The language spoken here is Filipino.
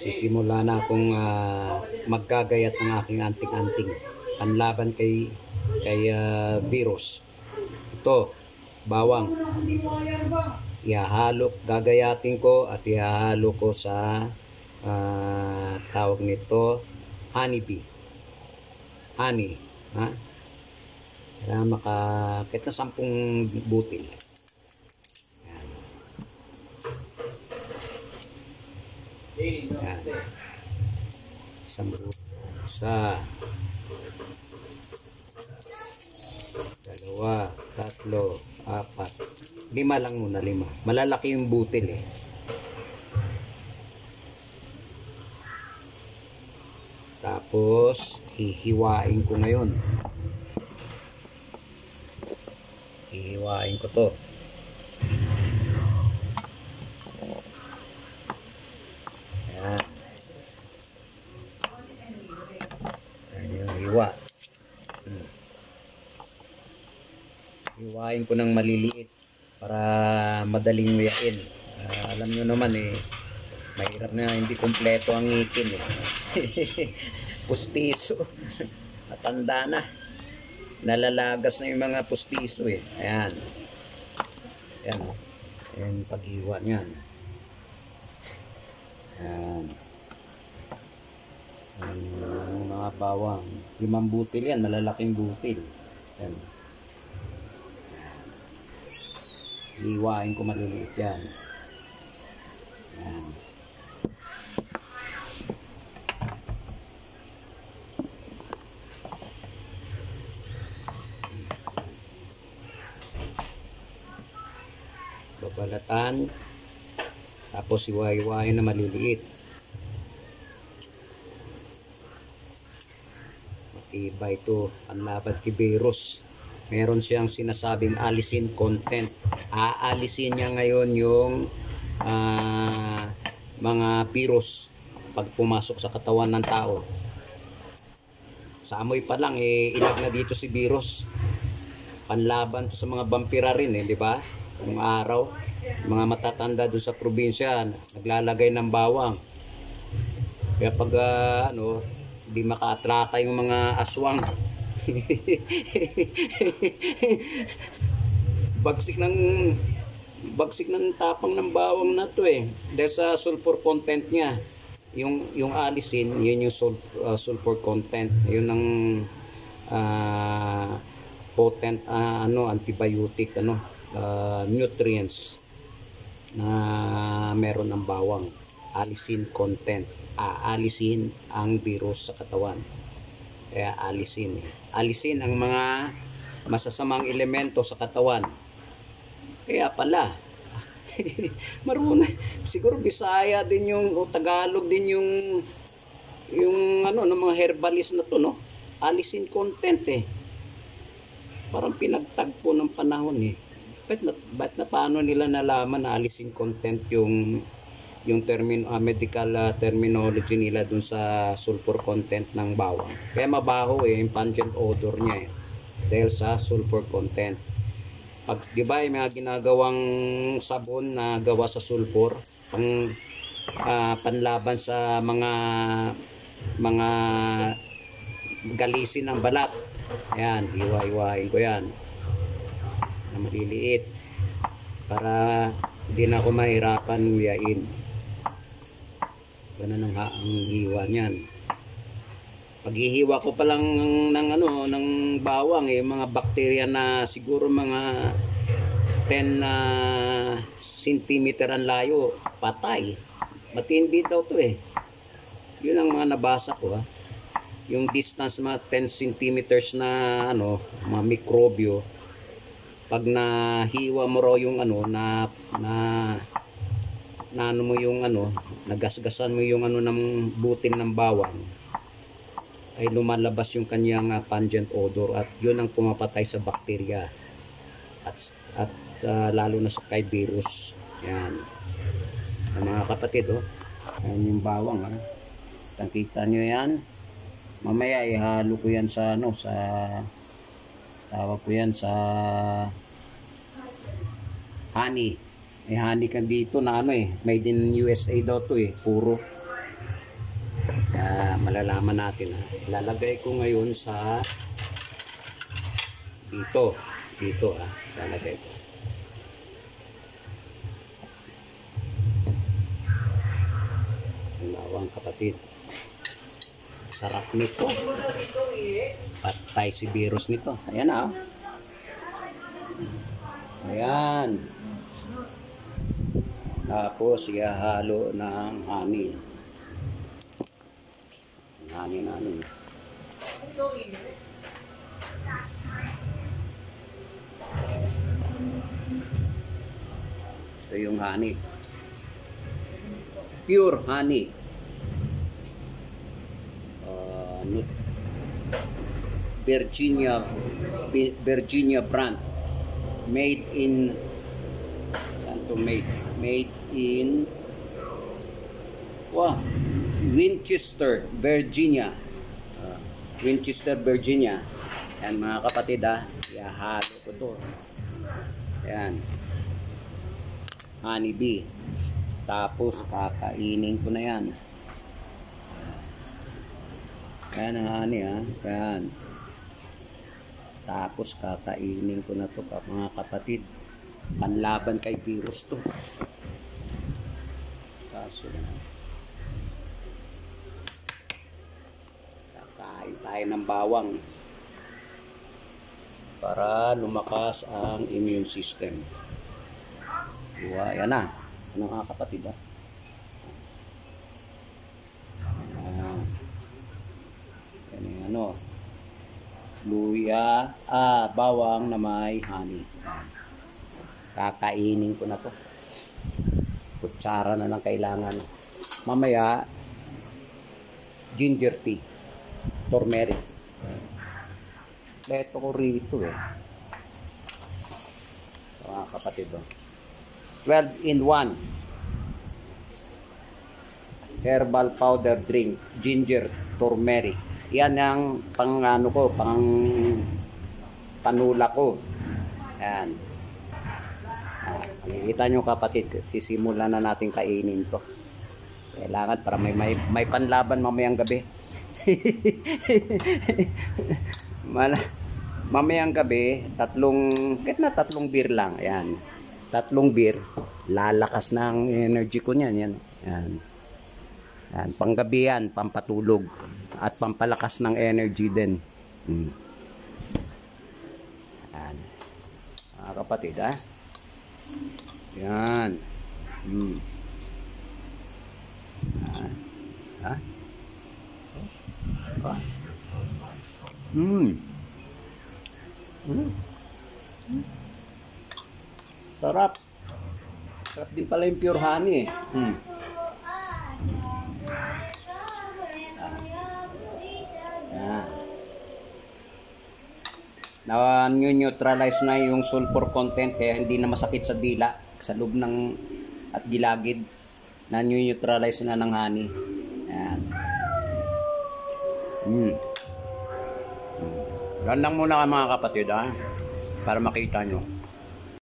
Sisimula na akong maggagayat ng aking anting-anting panlaban kay virus. Ito, bawang. Gagayatin ko at ihahalo ko sa tawag nito honeybee. Honey, ha? Kaya kahit na 10 butil. Yan. Isa, dalawa, tatlo, apat, 5 lang muna, 5. Malalaki yung butil eh. Tapos hihiwain ko ngayon. Hihiwain ko to. Ayan. Ayan yung hiwa. Hiwain ko ng maliliit para madaling nguyain. Alam nyo naman eh, mahirap na hindi kompleto ang ngipin eh. Pustiso. Matanda na. Nalalagas na yung mga pustiso eh. Ayan. Ayan. Ayan paghiwa niyan. Ayan. Ayan mga bawang. 5 butil yan. Malalaking butil. Ayan. Hiwain ko maliliit yan. Ayan. Babalatan. Tapos hiwa-hiwain na maliliit. Matibay ito. Panlaban kay virus. Meron siyang sinasabing alisin content. Aalisin niya ngayon yung mga virus pag pumasok sa katawan ng tao. Sa amoy pa lang ilag na dito si virus. Panlaban to sa mga vampira rin di ba? Yung araw, mga matatanda doon sa probinsya naglalagay ng bawang. Kaya pag di makaatraka yung mga aswang. bagsik ng tapang ng bawang na to dahil sa sulfur content niya. Yung alisin, yun yung sulfur content, yun ang potent antibiotic nutrients na meron ng bawang. Alisin content, aalisin ang virus sa katawan. Kaya alisin ang mga masasamang elemento sa katawan. Kaya pala marunong siguro Bisaya din yung o Tagalog din yung ng mga herbalist na to alisin content parang pinagtagpo ng panahon ba't na paano nila nalaman na alisin content yung medical terminology nila dun sa sulfur content ng bawang. Kaya mabaho yung pungent odor niya dahil sa sulfur content. Pag di ba yung mga ginagawang sabon na gawa sa sulfur panlaban sa mga galisin ng balat. Ayan, hiwa-hiwain ko yan na maliliit para hindi na ako mahirapan nguyain. Ganun ang hiwa niyan. Paghihiwa ko pa lang ng bawang mga bakterya na siguro mga 10 centimeter ang layo, patay. Matindi daw to Yun ang mga nabasa ko Yung distance mga 10 centimeters na mga mikrobyo, pag nahiwa mo raw yung nagasgasan mo yung ng butil ng bawang, ay lumalabas yung kanyang pungent odor at yun ang pumapatay sa bakterya at lalo na sa kay virus. Yan. Mga kapatid yan yung bawang nakita nyo yan. Mamaya ihalo ko yan sa tawag ko yan sa honey. May honey ka dito na made in USA daw to puro. Kaya malalaman natin ha. Ilalagay ko ngayon sa dito ha. Ilalagay ko. Ang bawang kapatid. Sarap nito. Patay si virus nito. Ayan na. Ayan. Tapos ihahalo ng honey. Honey namin. Ito yung honey. Pure honey. Virginia brand, made in Winchester, Virginia. Winchester, Virginia. Yan mga kapatid ha, ihahalo ko to. Yan, honey bee. Tapos kakainin ko na yan. Yan ang honey ha. Yan. Tapos kakainin ko na to mga kapatid. Panlaban kay virus to. Kaso kakain tayo ng bawang para lumakas ang immune system. Diba? Yan na. Ano mga kapatid ha? Yan ano. Luya, bawang na may honey. Kakainin ko na to. Kutsara na lang kailangan. Mamaya, ginger tea, turmeric. Leto ko rito mga kapatid 12 in 1 herbal powder drink, ginger, turmeric. Yan ang pang-ano ko, panula ko. Yan. Nakikita nyo kapatid, sisimulan na natin kainin to. Kailangan para may panlaban mamayang gabi. Mamayang gabi, kahit na tatlong beer lang. Yan. 3 beer, lalakas na ang energy ko niyan. Yan. Yan. Yan. Panggabi yan, pampatulog. At pampalakas ng energy din. Yan. Mga kapatid ha. Yan. Ha? Sarap. Sarap din pala yung pure honey. Na-neutralize na yung sulfur content kaya hindi na masakit sa dila, sa loob ng at gilagid. Na-neutralize na ng honey. Ayan. Yan lang muna mga kapatid ha, para makita nyo.